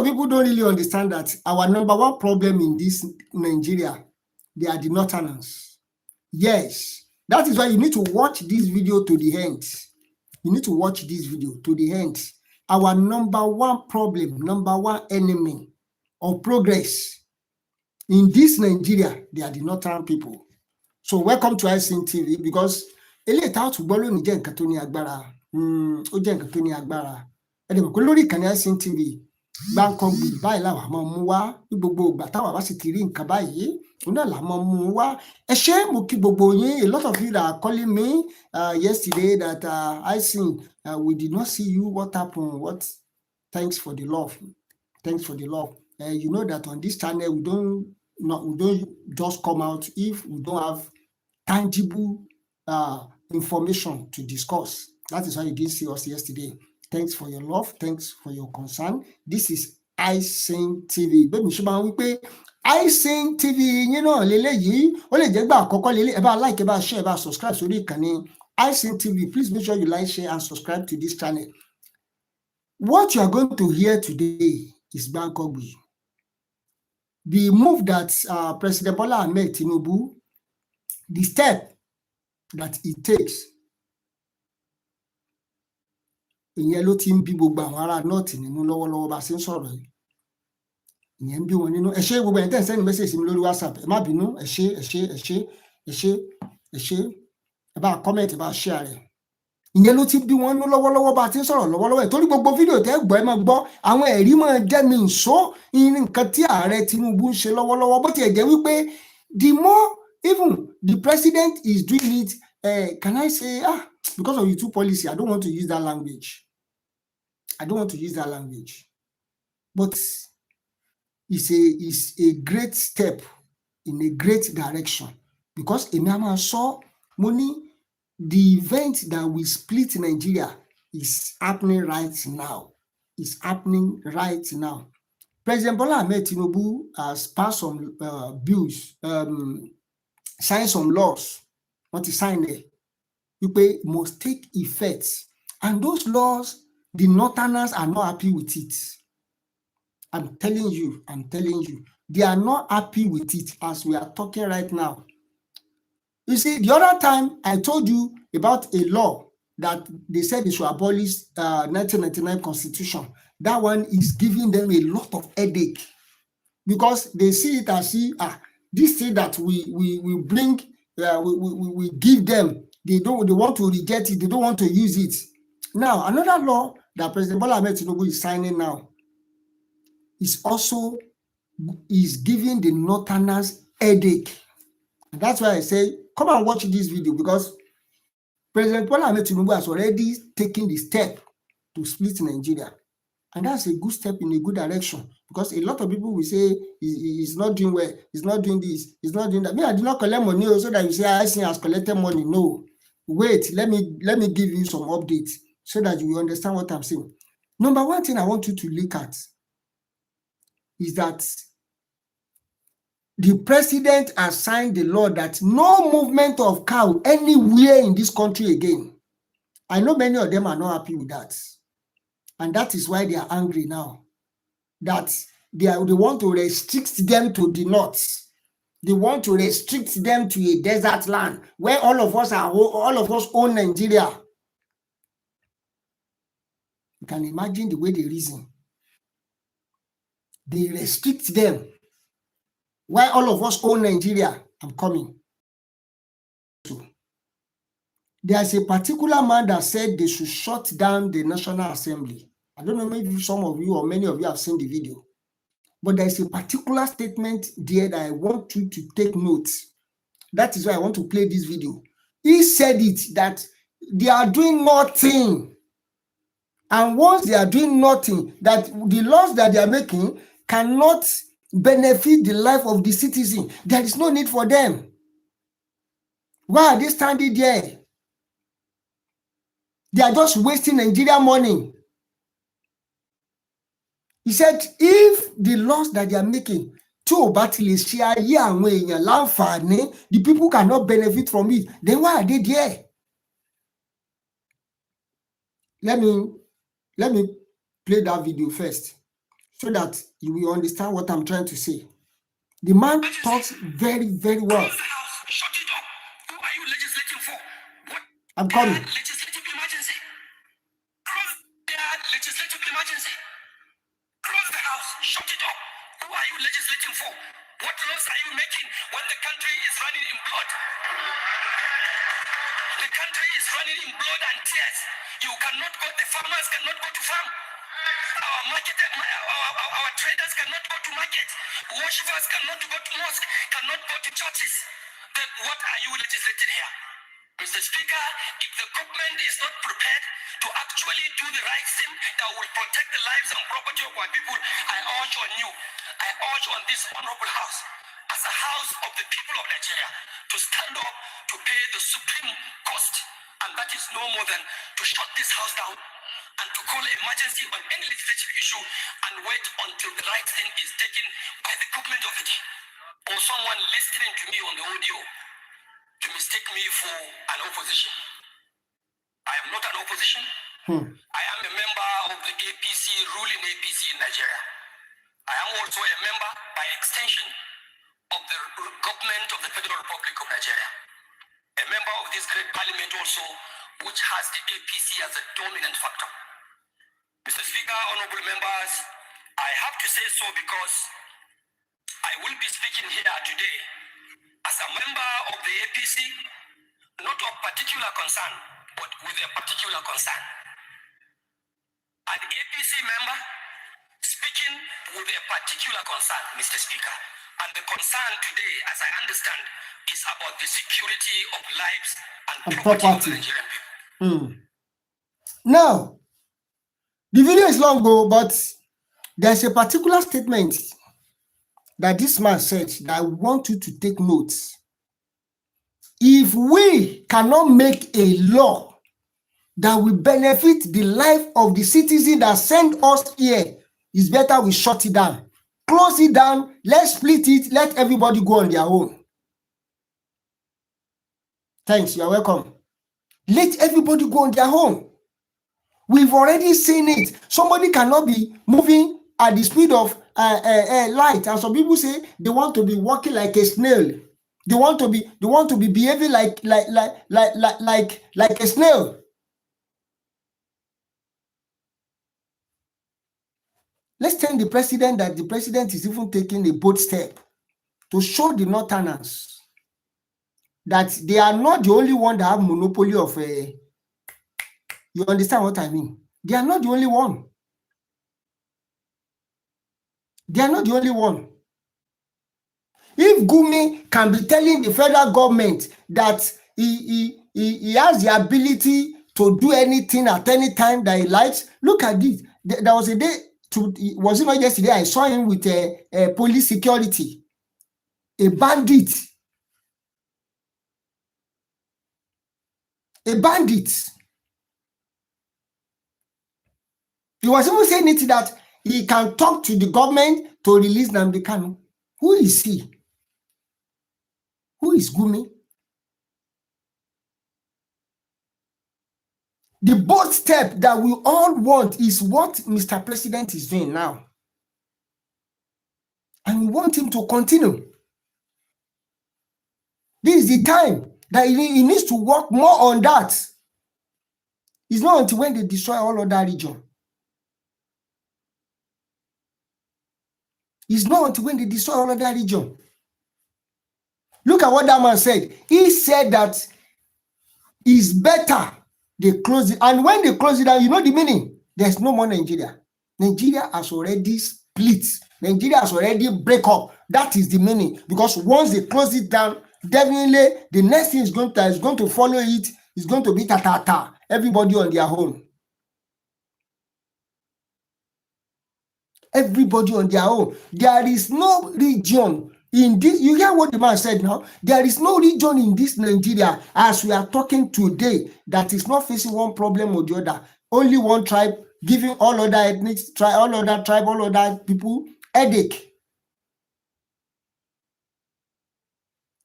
of people don't really understand that our number one problem in this Nigeria, they are the Northerners. Yes, that is why you need to watch this video to the end. You need to watch this video to the end. Our number one problem, number one enemy of progress in this Nigeria, they are the Northern people. So welcome to ISIN TV, because eléyìí tá tún gbọ́ lónìí jẹ́ nǹkan tó ní agbára. Ó jẹ́ nǹkan tó ní agbára. Ẹ dẹ̀ mọ̀ pé lórí ìkànnì ISIN TV, Gbáǹkọ́gbì báyìí làwa máa mú wá ní gbogbo ìgbà táwa bá sì ti rí nǹkan báyìí, òun náà là máa mú wá. Ẹ ṣé, mo kí gbogbo yín. A lot of you that are calling me yesterday that ISIN, we did not see you. What happened? What? Thanks for the love. Thanks for the love. You know that on this channel we don't just come out if we don't have tangible information to discuss. That is why you didn't see us yesterday. Thanks for your love. Thanks for your concern. This is ISIN TV. Bẹ́ẹ̀ mi ṣe máa ń wí pé ISIN TV yín náà lélẹ́yìí, ó lè jẹ́ gbà àkọ́kọ́ lélẹ́. Ẹ bá like, ẹ bá share, ẹ bá subscribe sórí ìkànnì ISIN TV. Please make sure you like, share, and subscribe to this channel. What you are going to hear today is Gbáǹkọ́gbì. The move that President Bola Ahmed Tinubu, the step that it takes, ìyẹn ló ti ń bí gbogbo àwọn ará north nínú lọ́wọ́lọ́wọ́ bá ṣe ń sọ̀rọ̀ yìí. Ìyẹn ń bí wọn nínú. Ẹ ṣé gbogbo ẹ̀yin tẹ́ ń send message sí mi lórí WhatsApp. Ẹ má bínú. Ẹ ṣé. Ẹ bá comment, ẹ bá share rẹ̀. Ìyẹn ló ti bí wọn nínú lọ́wọ́lọ́wọ́ bá ti ń sọ̀rọ̀ lọ́wọ́lọ́wọ́. Torí gbogbo fídíò tẹ́ gbọ́ ẹ máa gbọ́, àwọn ẹ̀rí máa jẹ́ mi ìṣó nǹkan tí ààrẹ Tinubu ń ṣe lọ́wọ́lọ́wọ́. Bó tiẹ̀ jẹ́ wípé the more even the president is doing it, can I say, because of YouTube policy, I don't want to use that language. But it's a great step in a great direction, because Emama saw money. The event that will split Nigeria is happening right now. President Bola Ahmed Tinubu has passed some bills, signed some laws. What is signed there? You must take effect. And those laws, the Northerners are not happy with it. I'm telling you, they are not happy with it as we are talking right now. You see, the other time I told you about a law that they said they should abolish 1999 Constitution. That one is giving them a lot of headache, because they see it as this thing that we bring, we give them. They want to reject it. They don't want to use it. Now, another law that President Bola Ahmed Tinubu is signing now is giving the Northerners headache. And that's why I say, come and watch this video, because President Bola Ahmed Tinubu has already taken the step to split Nigeria. And that's a good step in a good direction, because a lot of people will say he's not doing well, he's not doing this, he's not doing that. Me, I did not collect money so that you say ISIN has collected money. No. Wait, let me give you some updates so that you will understand what I'm saying. Number one thing I want you to look at is that the president has signed the law that no movement of cow anywhere in this country again. I know many of them are not happy with that. And that is why they are angry now. That they want to restrict them to the north. They want to restrict them to a desert land where all of us own Nigeria. You can imagine the way they reason. They restrict them. Why all of us own Nigeria? I'm coming. There's a particular man that said they should shut down the National Assembly. I don't know, maybe some of you or many of you have seen the video. But there's a particular statement there that I want you to take note. That is why I want to play this video. He said it, that they are doing nothing. And once they are doing nothing, that the laws that they are making cannot benefit the life of the citizen. There is no need for them. Why are they standing there? They are just wasting Nigeria money. He said, if the laws that they are making, the people cannot benefit from it, then why are they there? Let me play that video first, so that you will understand what I'm trying to say. The man talks very, very well. Close the house, shut it up. Who are you legislating for? What I'm coming. legislative emergency? Close the legislative emergency. Close the house, shut it up. Who are you legislating for? What laws are you making when the country is running in blood? The country is running in blood and tears. You cannot go, the farmers cannot go to farm. Our traders cannot go to market. Worshippers cannot go to mosque, cannot go to churches. Then what are you legislating here? Mr. Speaker, if the government is not prepared to actually do the right thing that will protect the lives and property of our people, I urge on you, I urge on this honorable house, as a house of the people of Nigeria, to stand up to pay the supreme cost, and that is no more than to shut this house down and to call an emergency on any legislative issue and wait until the right thing is taken by the government of the day or someone listening to me on the audio to mistake me for an opposition. I am not an opposition. I am a member of the APC, ruling APC in Nigeria. I am also a member, by extension, of the government of the Federal Republic of Nigeria. A member of this great parliament also, which has the APC as a dominant factor. Mr. Speaker, honorable members, I have to say so because I will be speaking here today as a member of the APC, not of particular concern, but with a particular concern. An APC member speaking with a particular concern, Mr. Speaker. And the concern today, as I understand, is about the security of lives and property of the Nigerian people. Now, the video is long ago, but there's a particular statement that this man said that I want you to take notes. If we cannot make a law that will benefit the life of the citizen that sent us here, it's better we shut it down. Close it down, let's split it, let everybody go on their own. Thanks, you're welcome. Let everybody go on their own. We've already seen it. Somebody cannot be moving at the speed of light, and some people say they want to be walking like a snail. They want to be behaving like a snail. Let's tell the president that the president is even taking a bold step to show the Northerners that they are not the only one that have monopoly of you understand what I mean? They are not the only one. They are not the only one. If Gumi can be telling the federal government that he has the ability to do anything at any time that he likes, look at this. There was a day, was it not yesterday? I saw him with a police security, a bandit. A bandit. He was even saying it that he can talk to the government to release Nnamdi Kanu. Who is he? Who is Gumi? The bold step that we all want is what Mr. President is doing now. And we want him to continue. This is the time that he needs to work more on that. It's not until when they destroy all of that region. It's not until when they destroy all of that region. Look at what that man said. He said that it's better they close it. And when they close it down, you know the meaning? There's no more Nigeria. Nigeria has already split. Nigeria has already break up. That is the meaning. Because once they close it down, definitely the next thing is going to follow it. It's going to be ta-ta-ta. Everybody on their own. Everybody on their own. There is no region in this. You hear what the man said now? There is no region in this Nigeria, as we are talking today, that is not facing one problem or the other. Only one tribe giving all other ethnics, all other tribe, all other people headache.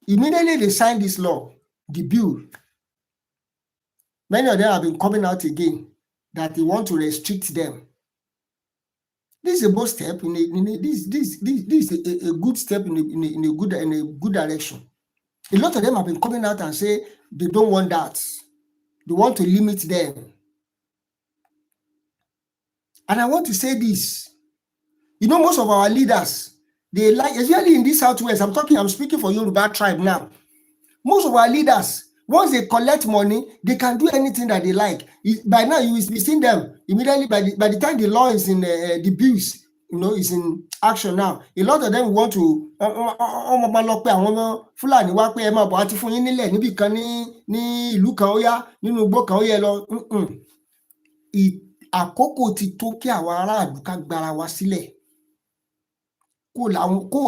Immediately they signed this law, the bill. Many of them have been coming out again that they want to restrict them. This is a bold step this is a good step in a good direction. A lot of them have been coming out and say they don't want that. They want to limit them. And I want to say this. Most of our leaders, they like, especially in this Southwest, I'm speaking for Yoruba tribe now. Most of our leaders, once they collect money, they can do anything that they like. By now, you will be seeing them immediately by the time the law is in the bills, is in action now. A lot of them want to Fulani wá pé ẹ máa bọ̀ àti fún yín nílẹ̀ níbì kan ní ìlú kan ó yá nínú igbó kan ó yẹ lọ. Àkókò ti tó kí àwọn aráàlú ká gbára wa sílẹ̀ kó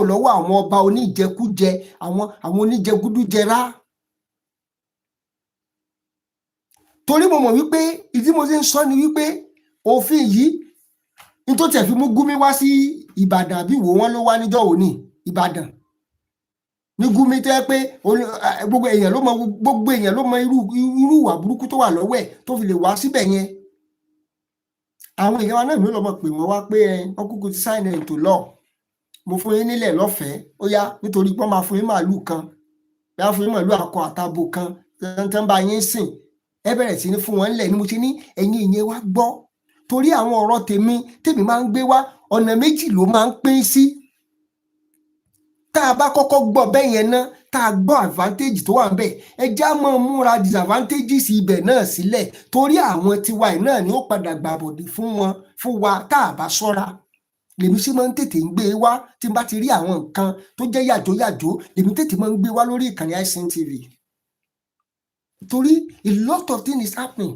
lọ́wọ́ àwọn ọba oníjẹkújẹ, àwọn oníjẹgúdújẹrá. Torí mo mọ̀ wípé ìdí mo ṣe ń sọ ni wípé òfin yìí ní tó tẹ̀ fi mú Gumi wá sí Ìbàdàn àbí wò wọ́n ló wá níjọ́ òní Ìbàdàn ní Gumi tó yẹ pé gbogbo èèyàn ló mọ irú ìwà burúkú tó wà lọ́wọ́ ẹ̀ tó fi lè wá síbẹ̀ yẹn. Àwọn èèyàn wa náà mi lọ́mọ pè wọ́n wá pé wọ́n kúkú ti sign into law, mo fún yín nílẹ̀ lọ́fẹ̀ẹ́ ó yá nítorí pé wọ́n máa fún yín màálù kan, bí wọ́n fún yín màálù akọ àtabo kan tán bá yín sìn, ẹ bẹ̀rẹ̀ sí ní fún wọn nílẹ̀. Ni mo ṣe ní ẹ̀yin ìyẹn wá gbọ́, torí àwọn ọ̀rọ̀ tèmi máa ń gbé wá ọ̀nà méjì ló máa ń pín sí. Tá a bá kọ́kọ́ gbọ́ bẹ́ẹ̀ yẹn ná, tá a gbọ́ advantage tó wà ń bẹ̀, ẹ já mọ́ múra disadvantages ibẹ̀ náà sílẹ̀, torí àwọn tiwa yìí náà ni ó padà gbàbọ̀dé fún wa tá a bá ṣọ́ra. Lèmi ṣe máa ń tètè ń gbé wá tí n bá ti rí àwọn nǹkan tó jẹ́ yàjóyàjó, lèmi tètè máa ń gbé wá lórí ìkànnì ICTV. Torí a lot of things is happening.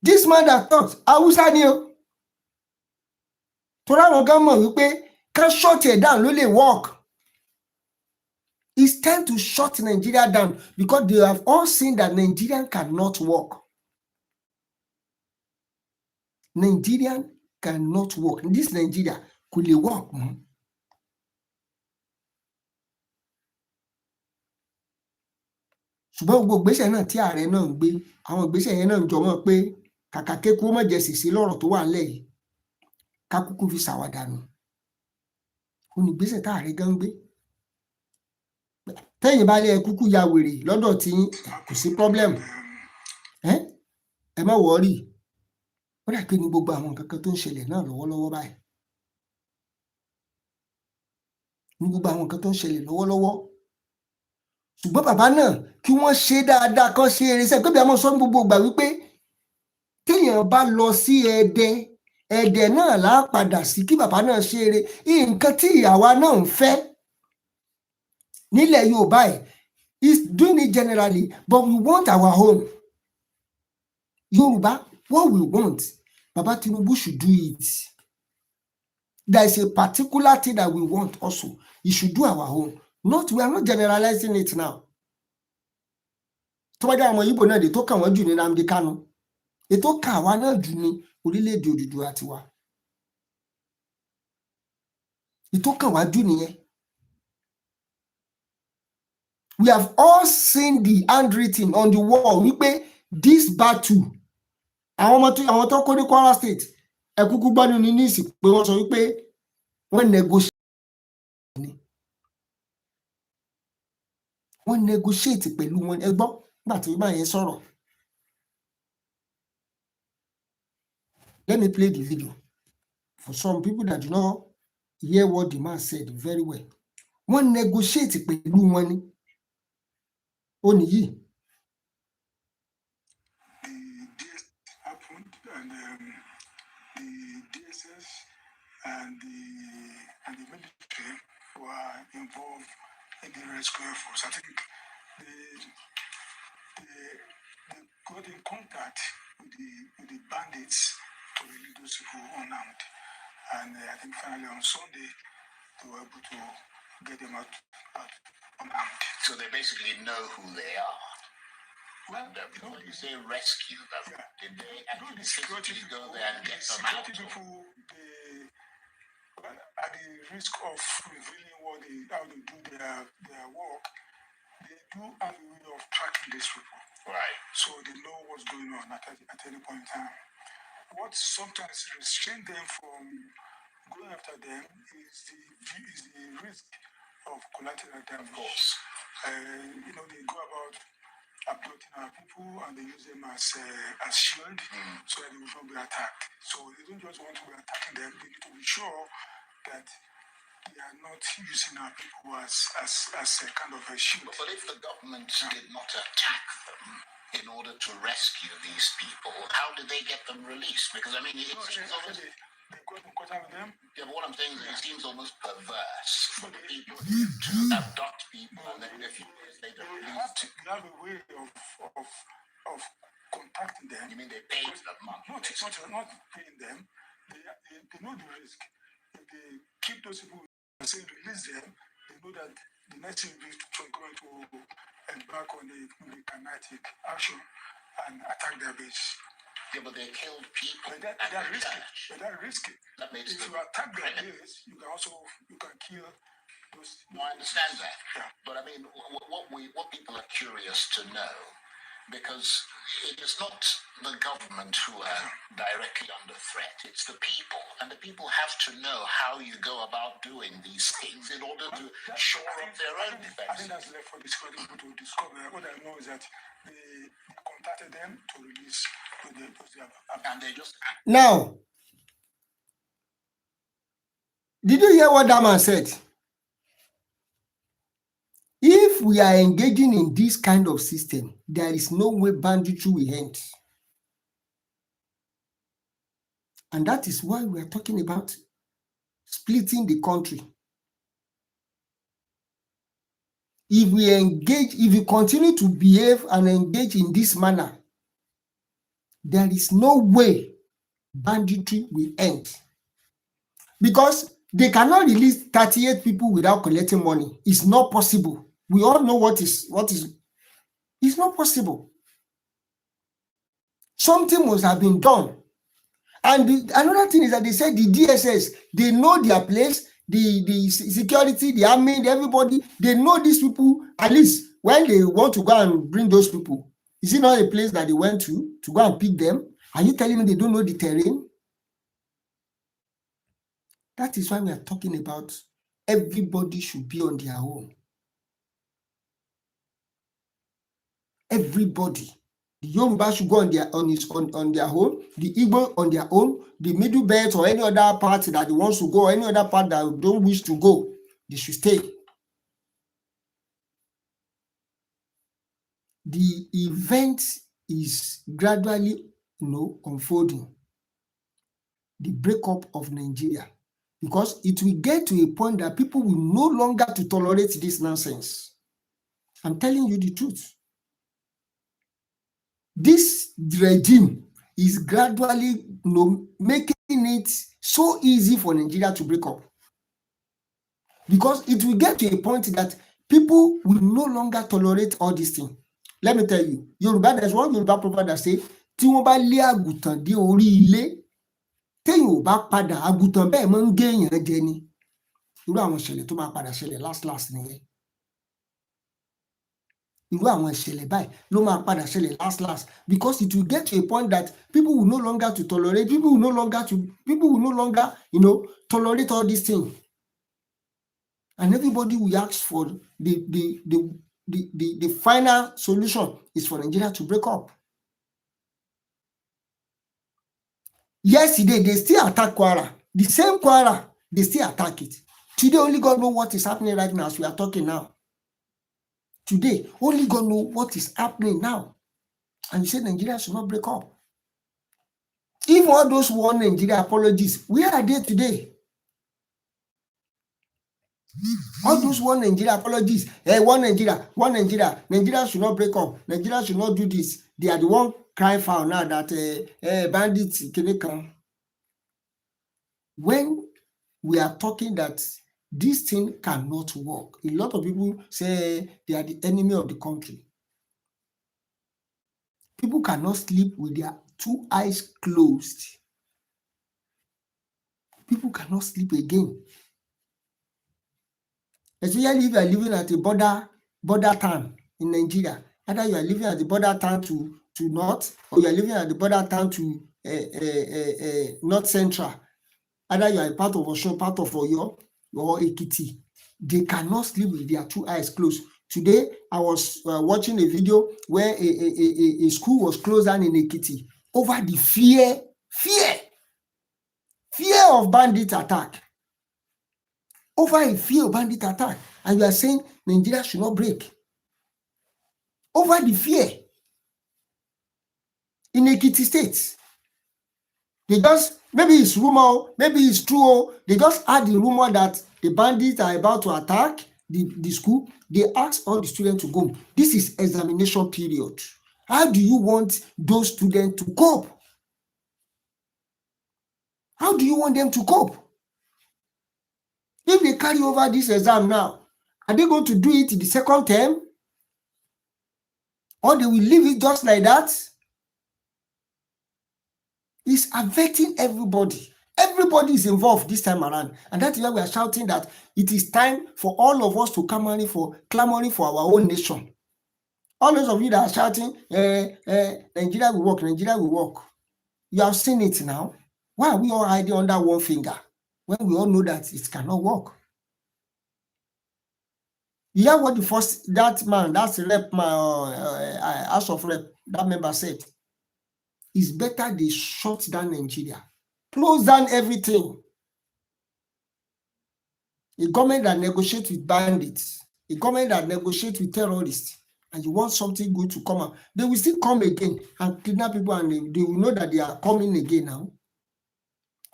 This man that talks, Hausa ni o. Torí àwọn gan mọ̀ wípé ká shut it down ló lè work. It's time to shut Nigeria down because they have all seen that Nigerian cannot work. Nigerian cannot work. This Nigeria kò lè work. Ṣùgbọ́n gbogbo ìgbésẹ̀ náà tí ààrẹ náà ń gbé, àwọn ìgbésẹ̀ yẹn náà ń jọ mọ́ pé kàkà kéku ó má jẹ sèse lọ́rọ̀ tó wà nílẹ̀ yìí, ká kúkú fi ṣàwàdànù. Ó ní ìgbésẹ̀ tá ààrẹ gan ń gbé. Tẹ́yìn bá lé kúkú ya wèrè lọ́dọ̀ tí kò sí problem. Ẹ má wọ́ọ̀rì. Ó dà pé ní gbogbo àwọn nǹkan kan tó ń ṣẹlẹ̀ náà lọ́wọ́lọ́wọ́ báyìí. Ní gbogbo àwọn nǹkan tó ń ṣẹlẹ̀ lọ́wọ́lọ́wọ́. Ṣùgbọ́n bàbá náà kí wọ́n ṣe dáadáa kan ṣe eré sẹ́ẹ̀ pé bí a mọ̀ sọ ní gbogbo ìgbà wípé téèyàn bá lọ sí Ẹdẹ náà là á padà sí, kí bàbá náà ṣe eré. Nǹkan tí àwa náà ń fẹ́ nílẹ̀ Yorùbá is doing it generally, but we want our own. Yorùbá, what we want, Baba Tinubu should do it. There is a particular thing that we want also. He should do our own. We are not generalizing it now. Tó bá jẹ́ àwọn Ìgbò náà dé tó kàn wọ́n jù ní Nnamdi Kanu. Ètò kà wá náà jù ní orílẹ̀-èdè Odùduwà tiwa. Ètò kàn wá jù nìyẹn. We have all seen the handwritten on the wall wípé this battle, àwọn tó kó ní Kwara State, ẹ kúkú gbọ́ nínú níìsì pé wọ́n sọ wípé wọ́n negotiate. Wọ́n negotiate pẹ̀lú wọn, ẹ gbọ́ nígbà tí bá yẹn sọ̀rọ̀. Let me play the video for some people that do not hear what the man said very well. Wọ́n negotiate pẹ̀lú wọn ni. Ó nìyí. Happened and the DSS and the military were involved in the rescue efforts. I think they got in contact with the bandits to release those people unarmed. And I think finally on Sunday, they were able to get them out unarmed. So they basically know who they are. Well, when you say rescue them, did they actually physically go there and get them out? Security people, at the risk of revealing how they do their work, they do have a way of tracking these people. Right. So they know what's going on at any point in time. What sometimes restrains them from going after them is the risk of collateral damage. They go about abducting our people and they use them as shield so that they will not be attacked. So they don't just want to be attacking them, they need to be sure that they are not using our people as a kind of a shield. But if the government did not attack them in order to rescue these people, how did they get them released? Because I mean, they got in contact with them. Yeah, but what I'm saying is it seems almost perverse for the people to abduct people and then a few years later release. You have a way of contacting them. You mean they paid them money? No, it's not paying them. They know the risk. If they keep those people and say release them, they know that the next thing will be going to embark on the kinetic action and attack their base. Yeah, but they killed people. But they're risky. But they're risky. That makes if you attack their base, you can kill those. No, I understand that. Yeah. But I mean, what people are curious to know, because it is not the government who are directly under threat, it's the people. And the people have to know how you go about doing these things in order to shore up their own defense. I think that's left for the security people to discover. What I know is that they contacted them to release and they just... Now, did you hear what that man said? If we are engaging in this kind of system, there is no way banditry will end. And that is why we are talking about splitting the country. If we engage, if we continue to behave and engage in this manner, there is no way banditry will end. Because they cannot release 38 people without collecting money. It's not possible. We all know what is. It's not possible. Something must have been done. And another thing is that they said the DSS, they know their place, the security, the army, everybody, they know these people. At least when they want to go and bring those people, is it not a place that they went to go and pick them? Are you telling me they don't know the terrain? That is why we are talking about everybody should be on their own. Everybody. The Yoruba should go on their own, the Igbo on their own, the Middle Belt or any other part that wants to go, or any other part that don't wish to go, they should stay. The event is gradually, unfolding. The breakup of Nigeria. Because it will get to a point that people will no longer to tolerate this nonsense. I'm telling you the truth. This regime is gradually making it so easy for Nigeria to break up. Because it will get to a point that people will no longer tolerate all these things. Let me tell you, there's one Yoruba proverb that says, tí wọ́n bá lé àgùntàn dé orí ilé, téèyàn ò bá padà, àgùntàn bẹ́ẹ̀ máa ń gé èèyàn jẹ ni. Irú àwọn ìṣẹ̀lẹ̀ tó máa padà ṣẹlẹ̀ last nìyẹn. Irú àwọn ìṣẹ̀lẹ̀ báyìí ló máa padà ṣẹlẹ̀ last, because it will get to a point that people will no longer to tolerate, people will no longer tolerate all these things. And everybody will ask for the final solution is for Nigeria to break up. Yesterday, they still attack Kwara. The same Kwara, they still attack it. Today, only God knows what is happening right now as we are talking now. Today, only God knows what is happening now. And you say Nigeria should not break up. If all those one Nigeria apologies, where are they today? All those one Nigeria apologies, one Nigeria, Nigeria should not break up, Nigeria should not do this. They are the one crying foul now that bandits can come. When we are talking that this thing cannot work, a lot of people say they are the enemy of the country. People cannot sleep with their two eyes closed. People cannot sleep again. Especially if you are living at a border town in Nigeria. Either you are living at the border town to north, or you are living at the border town to north central. either you are a part of Osun, part of Oyo or Ekiti, they cannot sleep with their two eyes closed. Today, I was watching a video where a school was closed down in Ekiti over the fear of bandit attack. Over a fear of bandit attack. And you are saying Nigeria should not break. Over the fear. In Ekiti State. They just, maybe it's rumor, maybe it's true. They just add the rumor that the bandits are about to attack the school. They ask all the students to go. This is examination period. How do you want those students to cope? How do you want them to cope? If they carry over this exam now, are they going to do it in the second term? Or they will leave it just like that? It's affecting everybody. Everybody is involved this time around. And that is why we are shouting that it is time for all of us to clamoring for our own nation. All those of you that are shouting, Nigeria will work, Nigeria will work. You have seen it now. Why are we all hiding under one finger when we all know that it cannot work? You hear what that rep man, House of Rep, that member said? It's better they shut down Nigeria. Close down everything. A government that negotiates with bandits, a government that negotiates with terrorists, and you want something good to come out, they will still come again and kidnap people, and they will know that they are coming again now.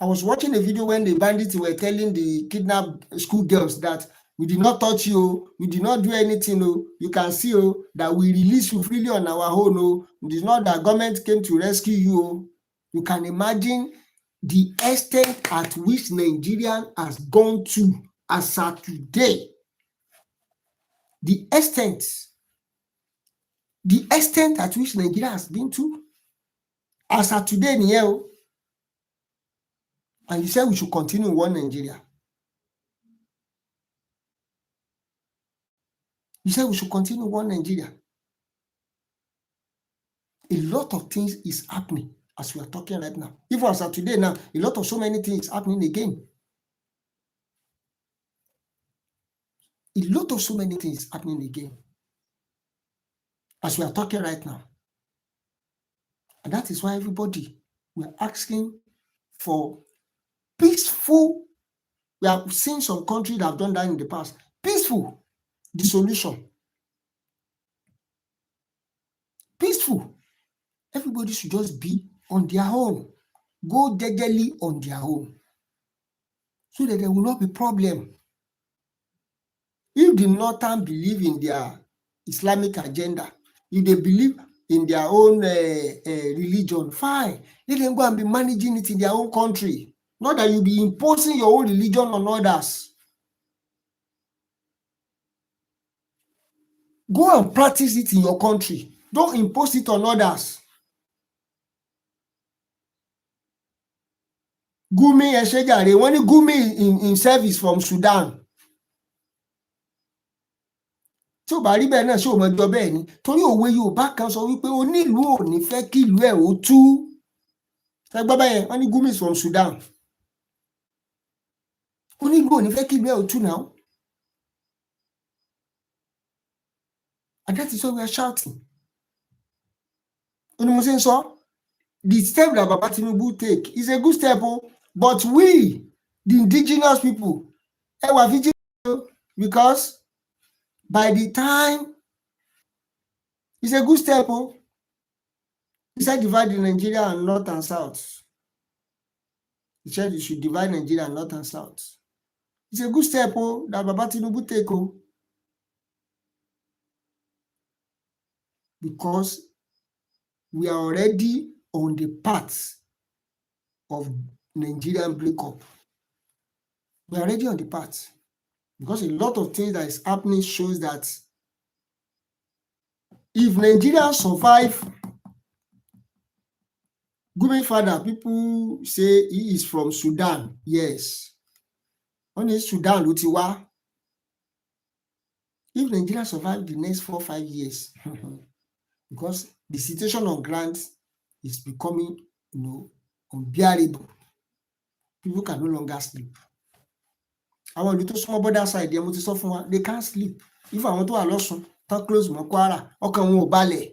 I was watching a video when the bandits were telling the kidnapped schoolgirls that we did not touch you, we did not do anything. You can see that we release you freely on our own. It is not that government came to rescue you. You can imagine the extent at which Nigeria has gone to as of today. The extent at which Nigeria has been to as of today, and you said we should continue in one Nigeria. You said we should continue one Nigeria. A lot of things is happening as we are talking right now. Even as of today now, a lot of so many things happening again. A lot of so many things happening again as we are talking right now. And that is why everybody, we are asking for peaceful. We have seen some countries that have done that in the past. Peaceful dissolution. Peaceful. Everybody should just be on their own. Go jejely on their own. So that there will not be problem. If the Northern believe in their Islamic agenda, if they believe in their own religion, fine. Let them go and be managing it in their own country. Not that you be imposing your own religion on others. Go and practice it in your country. Don't impose it on others. Gumi Eshejare, when Gumi in service from Sudan. Tí ó bá rí bẹ́ẹ̀ náà ṣé ò mọ ẹjọ́ bẹ́ẹ̀ ni torí òwe Yorùbá kan sọ wípé onílùú ò ní fẹ́ kí ìlú ẹ̀ ó tú. Ṣé gbọ́ bẹ́ẹ̀ wọ́n ní Gumi is from Sudan. Onílùú ò ní fẹ́ kí ìlú ẹ̀ ó tú now. And that is why we are shouting. Ó ní mo ṣe ń sọ, the step that Baba Tinubu take is a good step, but we, the indigenous people, were vigilant because by the time it's a good step, he said divide Nigeria and north and south. He said you should divide Nigeria and north and south. It's a good step that Baba Tinubu take, because we are already on the path of Nigerian breakup. We are already on the path. Because a lot of things that is happening shows that if Nigeria survive, Gumi father, people say he is from Sudan. Yes. Only Sudan, Lutiwa. If Nigeria survive the next 4 or 5 years, because the situation on ground is becoming, unbearable. People can no longer sleep. Àwọn ìlú tó súnmọ́ border side yẹn mo ti sọ fún wa, they can't sleep. If àwọn tó wà lọ́sùn tán close mọ́ Kwara, ọkàn wọn ò balẹ̀.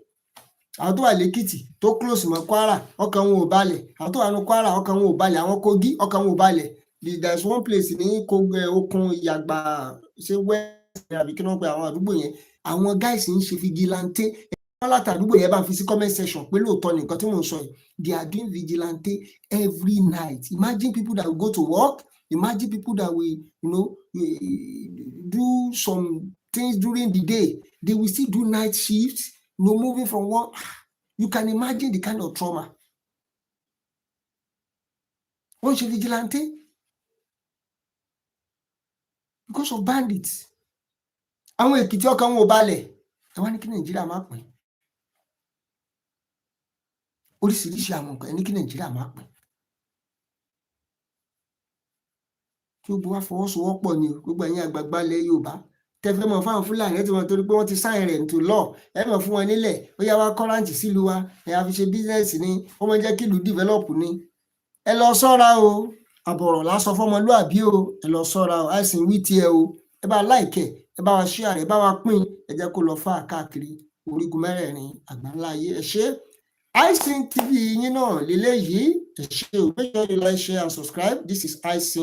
Àwọn tó wà lẹ́kìtì tó close mọ́ Kwara, ọkàn wọn ò balẹ̀. Àwọn tó wà ní Kwara, ọkàn wọn ò balẹ̀. Àwọn Kogi, ọkàn wọn ò balẹ̀. There's one place ní okun Ìyàgbà ṣé west àbí kí wọ́n pe àwọn àdúgbò yẹn. Àwọn guys ń ṣe vigilante. Wọ́n láti àdúgbò yẹn bá ń fi sí comment section pé lóòótọ́ ni nǹkan tí mò ń sọ yìí. They are doing vigilante every night. Imagine people that will go to work. Imagine people that will, do some things during the day. They will still do night shifts, moving from one. You can imagine the kind of trauma. Wọ́n ṣe vigilante because of bandits. Àwọn Èkìtì ọkàn wọn ò balẹ̀. Ẹ wá ní kí Nàìjíríà má pín. Oríṣiríṣi àwọn nǹkan ẹ ní kí Nàìjíríà má pín. Kí gbogbo wa fọwọ́sowọ́pọ̀ ni gbogbo ẹ̀yin àgbààgbà ilẹ̀ Yorùbá. Tẹ́fẹ́ mọ̀ fáwọn Fúlàní ẹ ti mọ̀ torí pé wọ́n ti sign rẹ̀ into law. Ẹ mọ̀ fún wọn nílẹ̀. Ó yá wá kọ́ráǹtì sílùú wa. Ẹ á fi ṣe business ni. Ó máa ń jẹ́ kí ìlú develop ni. Ẹ lọ ṣọ́ra o. Àbọ̀rọ̀ lásán fọmọlúàbí o. Ẹ lọ ṣọ́ra o. Àìsàn wí tiẹ̀ o. Ẹ bá like ẹ bá wa share ẹ bá wa pín. Ẹ jẹ́ kó lọ fà káàkiri orígun mẹ́rẹ̀ẹ̀rin àgbáńlá ayé. Ẹ ṣé. iSyn TV yín náà lélẹ́yìí. Ẹ ṣé o. Make sure you like, share and subscribe. This is iSyn.